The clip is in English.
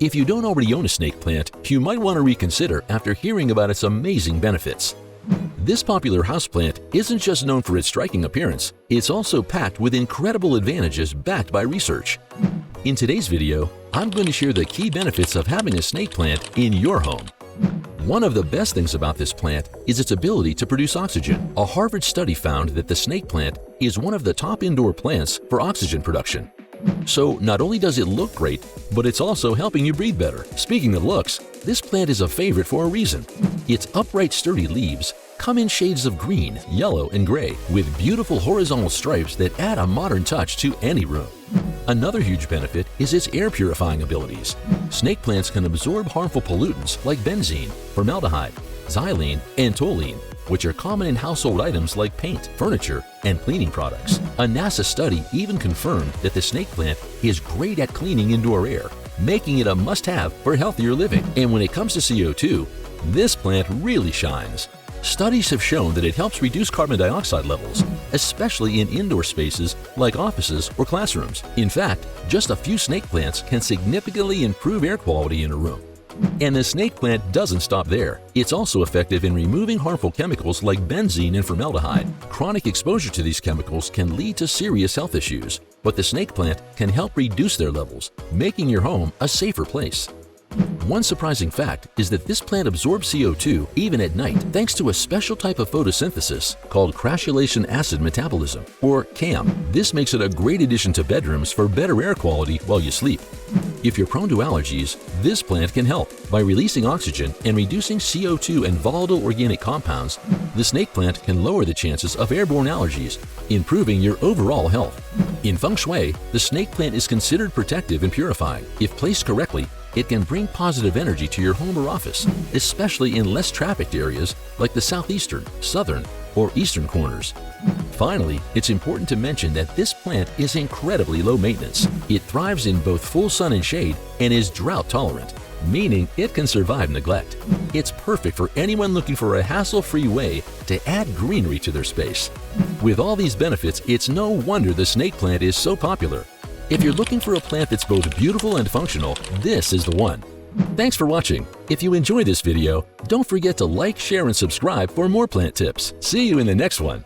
If you don't already own a snake plant, you might want to reconsider after hearing about its amazing benefits. This popular houseplant isn't just known for its striking appearance, it's also packed with incredible advantages backed by research. In today's video, I'm going to share the key benefits of having a snake plant in your home. One of the best things about this plant is its ability to produce oxygen. A Harvard study found that the snake plant is one of the top indoor plants for oxygen production. So not only does it look great, but it's also helping you breathe better. Speaking of looks, this plant is a favorite for a reason. Its upright, sturdy leaves come in shades of green, yellow, and gray, with beautiful horizontal stripes that add a modern touch to any room. Another huge benefit is its air purifying abilities. Snake plants can absorb harmful pollutants like benzene, formaldehyde, xylene, and toluene, which are common in household items like paint, furniture, and cleaning products. A NASA study even confirmed that the snake plant is great at cleaning indoor air, making it a must-have for healthier living. And when it comes to CO2, this plant really shines. Studies have shown that it helps reduce carbon dioxide levels, especially in indoor spaces like offices or classrooms. In fact, just a few snake plants can significantly improve air quality in a room. And the snake plant doesn't stop there. It's also effective in removing harmful chemicals like benzene and formaldehyde. Chronic exposure to these chemicals can lead to serious health issues, but the snake plant can help reduce their levels, making your home a safer place. One surprising fact is that this plant absorbs CO2 even at night thanks to a special type of photosynthesis called crassulacean acid metabolism, or CAM. This makes it a great addition to bedrooms for better air quality while you sleep. If you're prone to allergies, this plant can help. By releasing oxygen and reducing CO2 and volatile organic compounds, the snake plant can lower the chances of airborne allergies, improving your overall health. In feng shui, the snake plant is considered protective and purifying. If placed correctly, it can bring positive energy to your home or office, especially in less trafficked areas like the southeastern, southern, or eastern corners. Finally, it's important to mention that this plant is incredibly low maintenance. It thrives in both full sun and shade and is drought tolerant, meaning it can survive neglect. It's perfect for anyone looking for a hassle-free way to add greenery to their space. With all these benefits, it's no wonder the snake plant is so popular. If you're looking for a plant that's both beautiful and functional, this is the one. Thanks for watching. If you enjoyed this video, don't forget to like, share, and subscribe for more plant tips. See you in the next one.